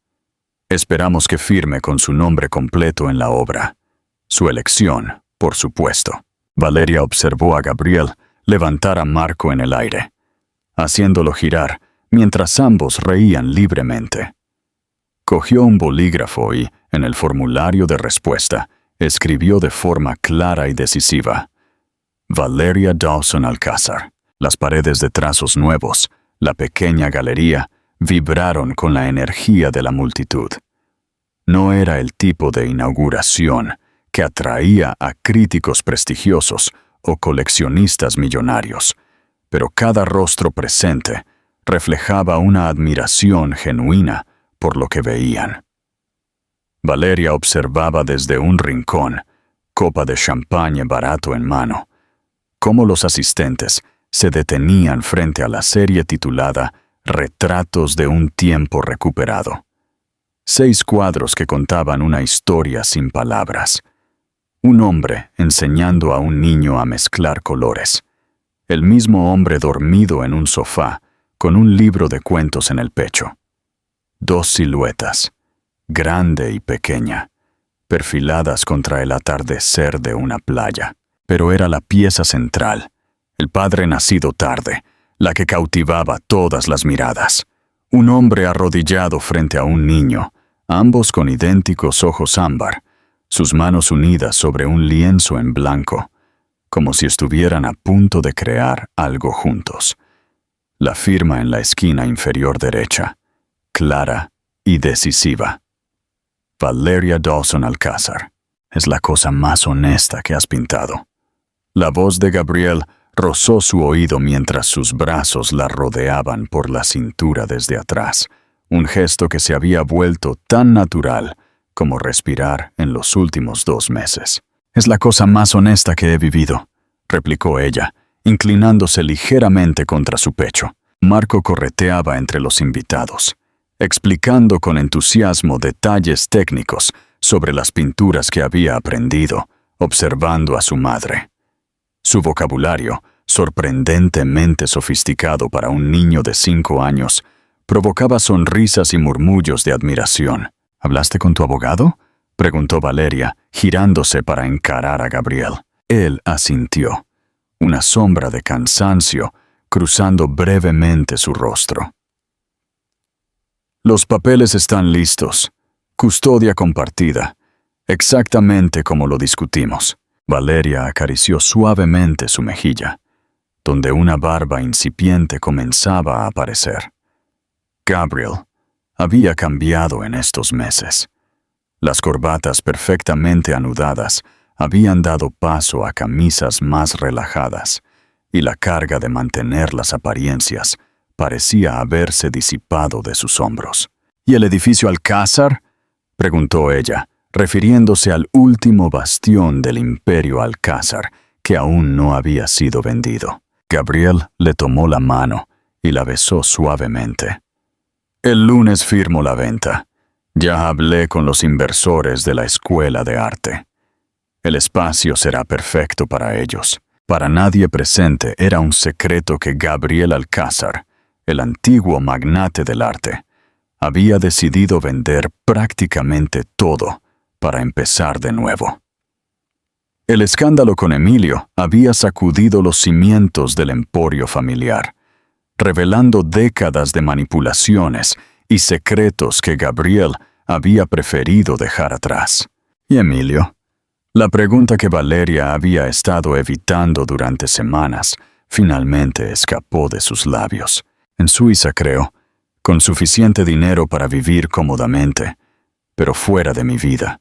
Esperamos que firme con su nombre completo en la obra. Su elección, por supuesto. Valeria observó a Gabriel levantar a Marco en el aire, haciéndolo girar mientras ambos reían libremente. Cogió un bolígrafo y, en el formulario de respuesta, escribió de forma clara y decisiva: Valeria Dawson Alcázar. Las paredes de trazos nuevos, la pequeña galería, vibraron con la energía de la multitud. No era el tipo de inauguración que atraía a críticos prestigiosos o coleccionistas millonarios, pero cada rostro presente reflejaba una admiración genuina por lo que veían. Valeria observaba desde un rincón, copa de champagne barato en mano, cómo los asistentes se detenían frente a la serie titulada Retratos de un tiempo recuperado. 6 cuadros que contaban una historia sin palabras. Un hombre enseñando a un niño a mezclar colores. El mismo hombre dormido en un sofá, con un libro de cuentos en el pecho. 2 siluetas, grande y pequeña, perfiladas contra el atardecer de una playa. Pero era la pieza central, el Padre Nacido Tarde, la que cautivaba todas las miradas. Un hombre arrodillado frente a un niño, ambos con idénticos ojos ámbar, sus manos unidas sobre un lienzo en blanco, como si estuvieran a punto de crear algo juntos. La firma en la esquina inferior derecha, clara y decisiva. Valeria Dawson Alcázar, es la cosa más honesta que has pintado. La voz de Gabriel rozó su oído mientras sus brazos la rodeaban por la cintura desde atrás, un gesto que se había vuelto tan natural como respirar en los últimos 2 meses. Es la cosa más honesta que he vivido, replicó ella, inclinándose ligeramente contra su pecho. Marco correteaba entre los invitados, explicando con entusiasmo detalles técnicos sobre las pinturas que había aprendido, observando a su madre. Su vocabulario, sorprendentemente sofisticado para un niño de 5 años, provocaba sonrisas y murmullos de admiración. ¿Hablaste con tu abogado?, preguntó Valeria, girándose para encarar a Gabriel. Él asintió, una sombra de cansancio cruzando brevemente su rostro. Los papeles están listos. Custodia compartida, exactamente como lo discutimos. Valeria acarició suavemente su mejilla, donde una barba incipiente comenzaba a aparecer. Gabriel había cambiado en estos meses. Las corbatas perfectamente anudadas habían dado paso a camisas más relajadas, y la carga de mantener las apariencias parecía haberse disipado de sus hombros. ¿Y el edificio Alcázar?, preguntó ella, refiriéndose al último bastión del Imperio Alcázar que aún no había sido vendido. Gabriel le tomó la mano y la besó suavemente. El lunes firmo la venta. Ya hablé con los inversores de la Escuela de Arte. El espacio será perfecto para ellos. Para nadie presente era un secreto que Gabriel Alcázar, el antiguo magnate del arte, había decidido vender prácticamente todo para empezar de nuevo. El escándalo con Emilio había sacudido los cimientos del emporio familiar, revelando décadas de manipulaciones y secretos que Gabriel había preferido dejar atrás. ¿Y Emilio? La pregunta que Valeria había estado evitando durante semanas finalmente escapó de sus labios. En Suiza, creo, con suficiente dinero para vivir cómodamente, pero fuera de mi vida,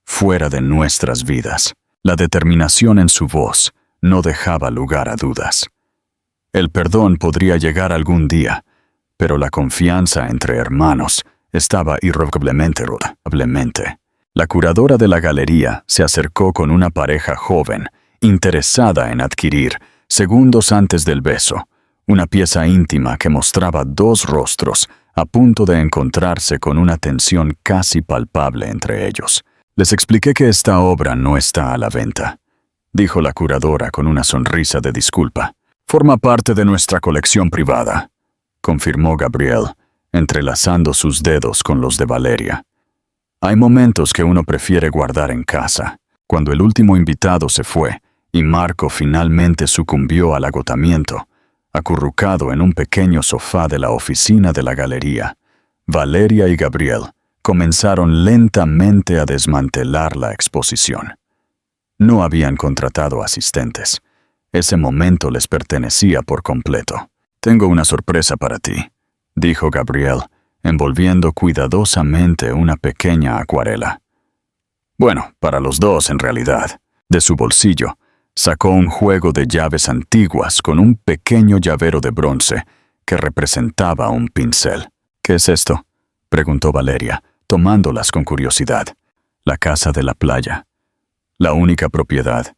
fuera de nuestras vidas. La determinación en su voz no dejaba lugar a dudas. El perdón podría llegar algún día, pero la confianza entre hermanos estaba irrevocablemente rota. La curadora de la galería se acercó con una pareja joven, interesada en adquirir, segundos antes del beso, una pieza íntima que mostraba dos rostros a punto de encontrarse con una tensión casi palpable entre ellos. Les expliqué que esta obra no está a la venta, dijo la curadora con una sonrisa de disculpa. Forma parte de nuestra colección privada, confirmó Gabriel, entrelazando sus dedos con los de Valeria. Hay momentos que uno prefiere guardar en casa. Cuando el último invitado se fue y Marco finalmente sucumbió al agotamiento, acurrucado en un pequeño sofá de la oficina de la galería, Valeria y Gabriel comenzaron lentamente a desmantelar la exposición. No habían contratado asistentes. Ese momento les pertenecía por completo. Tengo una sorpresa para ti, dijo Gabriel, envolviendo cuidadosamente una pequeña acuarela. Bueno, para los dos en realidad. De su bolsillo, sacó un juego de llaves antiguas con un pequeño llavero de bronce que representaba un pincel. ¿Qué es esto?, preguntó Valeria, tomándolas con curiosidad. La casa de la playa. La única propiedad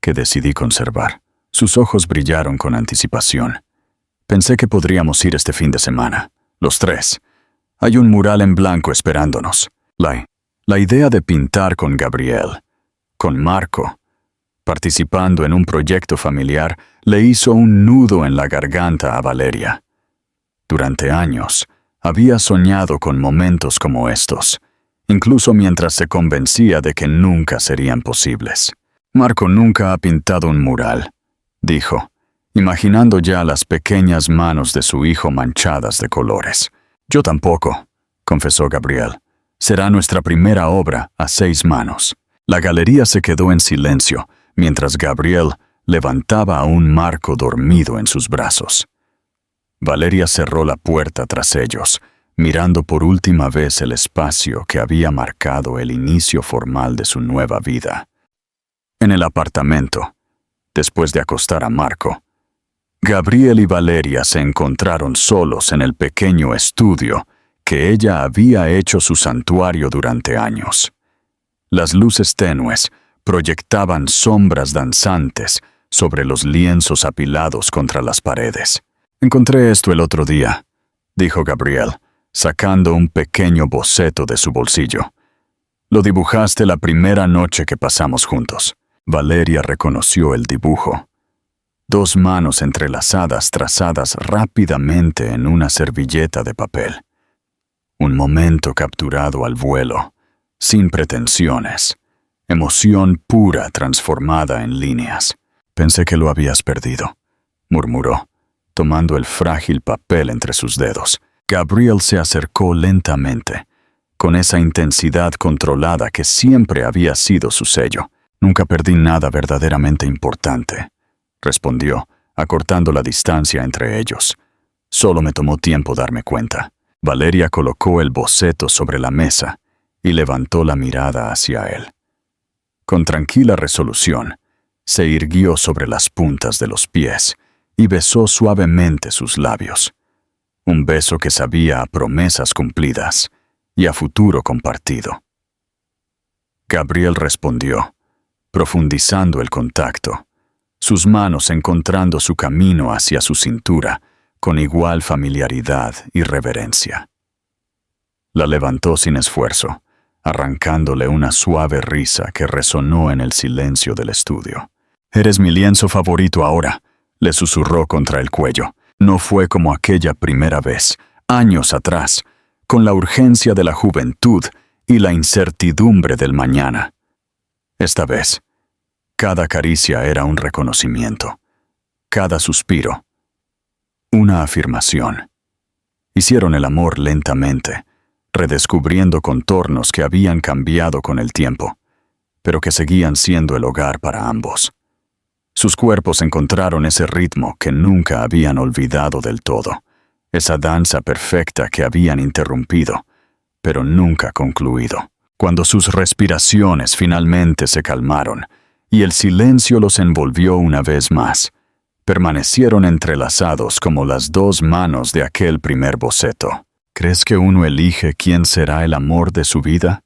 que decidí conservar. Sus ojos brillaron con anticipación. Pensé que podríamos ir este fin de semana, los tres. Hay un mural en blanco esperándonos. La idea de pintar con Gabriel, con Marco, participando en un proyecto familiar, le hizo un nudo en la garganta a Valeria. Durante años, había soñado con momentos como estos, incluso mientras se convencía de que nunca serían posibles. Marco nunca ha pintado un mural, dijo, imaginando ya las pequeñas manos de su hijo manchadas de colores. Yo tampoco, confesó Gabriel. Será nuestra primera obra a 6 manos. La galería se quedó en silencio, mientras Gabriel levantaba a un Marco dormido en sus brazos. Valeria cerró la puerta tras ellos, mirando por última vez el espacio que había marcado el inicio formal de su nueva vida. En el apartamento, después de acostar a Marco, Gabriel y Valeria se encontraron solos en el pequeño estudio que ella había hecho su santuario durante años. Las luces tenues proyectaban sombras danzantes sobre los lienzos apilados contra las paredes. Encontré esto el otro día, dijo Gabriel, sacando un pequeño boceto de su bolsillo. Lo dibujaste la primera noche que pasamos juntos. Valeria reconoció el dibujo. 2 manos entrelazadas trazadas rápidamente en una servilleta de papel. Un momento capturado al vuelo, sin pretensiones. Emoción pura transformada en líneas. Pensé que lo habías perdido, murmuró, tomando el frágil papel entre sus dedos. Gabriel se acercó lentamente, con esa intensidad controlada que siempre había sido su sello. Nunca perdí nada verdaderamente importante, respondió, acortando la distancia entre ellos. Solo me tomó tiempo darme cuenta. Valeria colocó el boceto sobre la mesa y levantó la mirada hacia él. Con tranquila resolución, se irguió sobre las puntas de los pies y besó suavemente sus labios. Un beso que sabía a promesas cumplidas y a futuro compartido. Gabriel respondió, profundizando el contacto, sus manos encontrando su camino hacia su cintura con igual familiaridad y reverencia. La levantó sin esfuerzo, arrancándole una suave risa que resonó en el silencio del estudio. «Eres mi lienzo favorito ahora», le susurró contra el cuello. No fue como aquella primera vez, años atrás, con la urgencia de la juventud y la incertidumbre del mañana. Esta vez, Cada caricia era un reconocimiento, cada suspiro, una afirmación. Hicieron el amor lentamente, redescubriendo contornos que habían cambiado con el tiempo, pero que seguían siendo el hogar para ambos. Sus cuerpos encontraron ese ritmo que nunca habían olvidado del todo, esa danza perfecta que habían interrumpido, pero nunca concluido. Cuando sus respiraciones finalmente se calmaron y el silencio los envolvió una vez más, permanecieron entrelazados como las dos manos de aquel primer boceto. ¿Crees que uno elige quién será el amor de su vida?,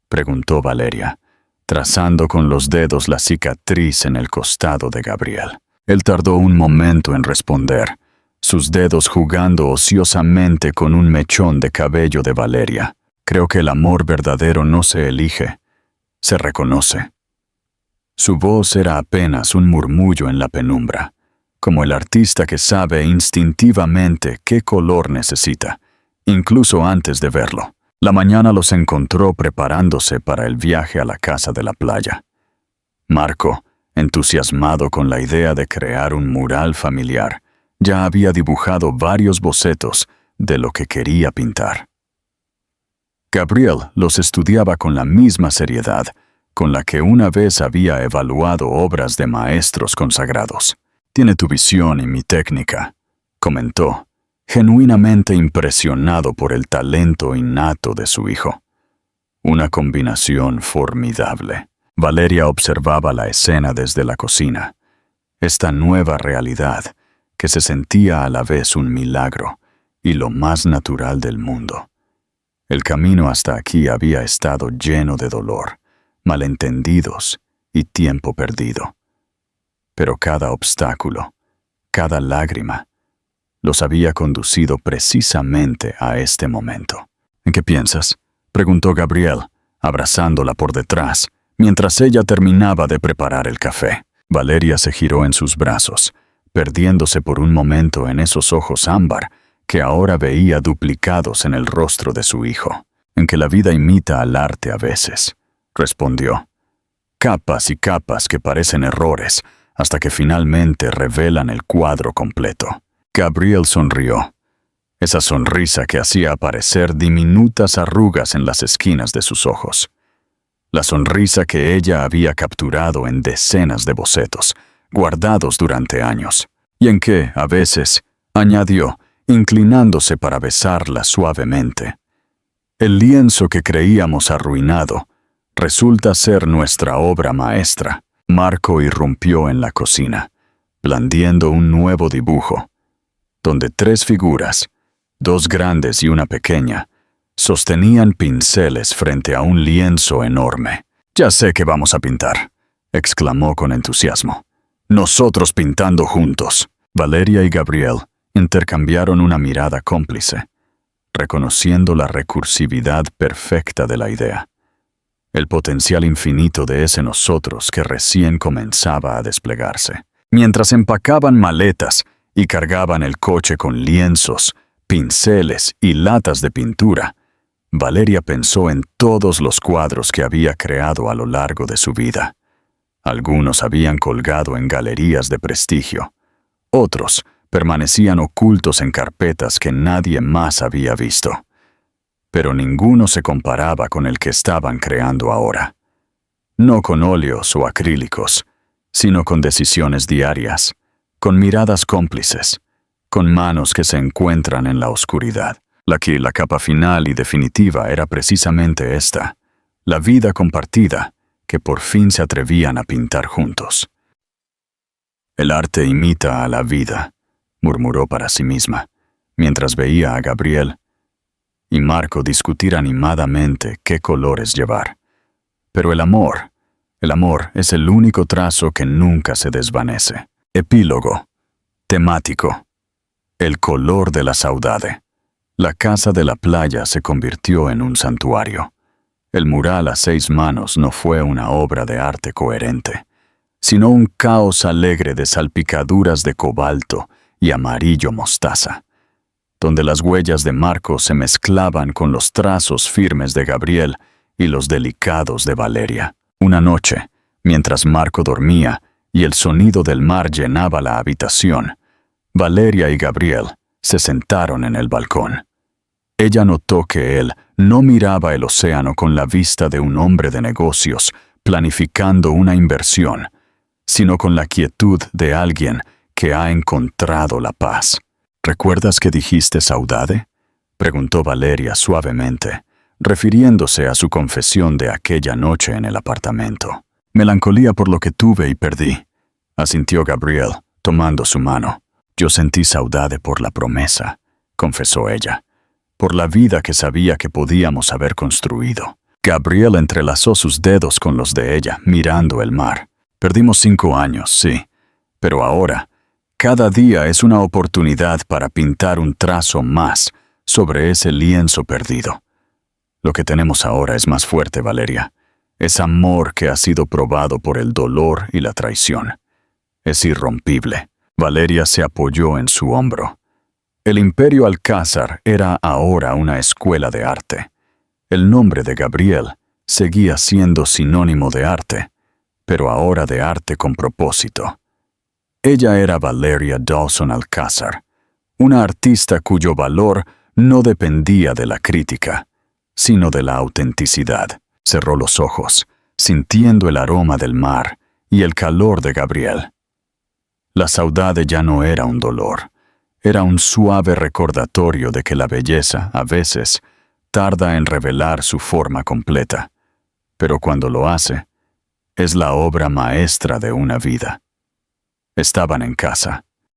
preguntó Valeria, trazando con los dedos la cicatriz en el costado de Gabriel. Él tardó un momento en responder, sus dedos jugando ociosamente con un mechón de cabello de Valeria. Creo que el amor verdadero no se elige, se reconoce. Su voz era apenas un murmullo en la penumbra, como el artista que sabe instintivamente qué color necesita, incluso antes de verlo. La mañana los encontró preparándose para el viaje a la casa de la playa. Marco, entusiasmado con la idea de crear un mural familiar, ya había dibujado varios bocetos de lo que quería pintar. Gabriel los estudiaba con la misma seriedad con la que una vez había evaluado obras de maestros consagrados. «Tiene tu visión y mi técnica», comentó, genuinamente impresionado por el talento innato de su hijo. Una combinación formidable. Valeria observaba la escena desde la cocina. Esta nueva realidad, que se sentía a la vez un milagro y lo más natural del mundo. El camino hasta aquí había estado lleno de dolor, malentendidos y tiempo perdido. Pero cada obstáculo, cada lágrima, los había conducido precisamente a este momento. «¿En qué piensas?», preguntó Gabriel, abrazándola por detrás, mientras ella terminaba de preparar el café. Valeria se giró en sus brazos, perdiéndose por un momento en esos ojos ámbar que ahora veía duplicados en el rostro de su hijo. «En que la vida imita al arte a veces», respondió. «Capas y capas que parecen errores hasta que finalmente revelan el cuadro completo». Gabriel sonrió, esa sonrisa que hacía aparecer diminutas arrugas en las esquinas de sus ojos. La sonrisa que ella había capturado en decenas de bocetos, guardados durante años, y en que, a veces, añadió, inclinándose para besarla suavemente. «El lienzo que creíamos arruinado resulta ser nuestra obra maestra». Marco irrumpió en la cocina, blandiendo un nuevo dibujo, donde 3 figuras, 2 grandes y una pequeña, sostenían pinceles frente a un lienzo enorme. «Ya sé que vamos a pintar», exclamó con entusiasmo. «Nosotros pintando juntos». Valeria y Gabriel intercambiaron una mirada cómplice, reconociendo la recursividad perfecta de la idea, el potencial infinito de ese nosotros que recién comenzaba a desplegarse. Mientras empacaban maletas y cargaban el coche con lienzos, pinceles y latas de pintura, Valeria pensó en todos los cuadros que había creado a lo largo de su vida. Algunos habían colgado en galerías de prestigio, otros permanecían ocultos en carpetas que nadie más había visto. Pero ninguno se comparaba con el que estaban creando ahora. No con óleos o acrílicos, sino con decisiones diarias, con miradas cómplices, con manos que se encuentran en la oscuridad. La capa final y definitiva era precisamente esta, la vida compartida, que por fin se atrevían a pintar juntos. «El arte imita a la vida», murmuró para sí misma, mientras veía a Gabriel y Marco discutir animadamente qué colores llevar. Pero el amor es el único trazo que nunca se desvanece. Epílogo. Temático. El color de la saudade. La casa de la playa se convirtió en un santuario. El mural a 6 manos no fue una obra de arte coherente, sino un caos alegre de salpicaduras de cobalto y amarillo mostaza, donde las huellas de Marco se mezclaban con los trazos firmes de Gabriel y los delicados de Valeria. Una noche, Mientras Marco dormía y el sonido del mar llenaba la habitación, Valeria y Gabriel se sentaron en el balcón. Ella notó que él no miraba el océano con la vista de un hombre de negocios planificando una inversión, sino con la quietud de alguien que ha encontrado la paz. ¿Recuerdas que dijiste saudade?, preguntó Valeria suavemente, refiriéndose a su confesión de aquella noche en el apartamento. Melancolía por lo que tuve y perdí, asintió Gabriel, tomando su mano. Yo sentí saudade por la promesa, confesó ella, por la vida que sabía que podíamos haber construido. Gabriel entrelazó sus dedos con los de ella, mirando el mar. Perdimos 5 años, sí, pero ahora, cada día es una oportunidad para pintar un trazo más sobre ese lienzo perdido. Lo que tenemos ahora es más fuerte, Valeria. Es amor que ha sido probado por el dolor y la traición. Es irrompible. Valeria se apoyó en su hombro. El Imperio Alcázar era ahora una escuela de arte. El nombre de Gabriel seguía siendo sinónimo de arte, pero ahora de arte con propósito. Ella era Valeria Dawson Alcázar, una artista cuyo valor no dependía de la crítica, sino de la autenticidad. Cerró los ojos, sintiendo el aroma del mar y el calor de Gabriel. La saudade ya no era un dolor, era un suave recordatorio de que la belleza, a veces, tarda en revelar su forma completa, pero cuando lo hace, es la obra maestra de una vida. Estaban en casa,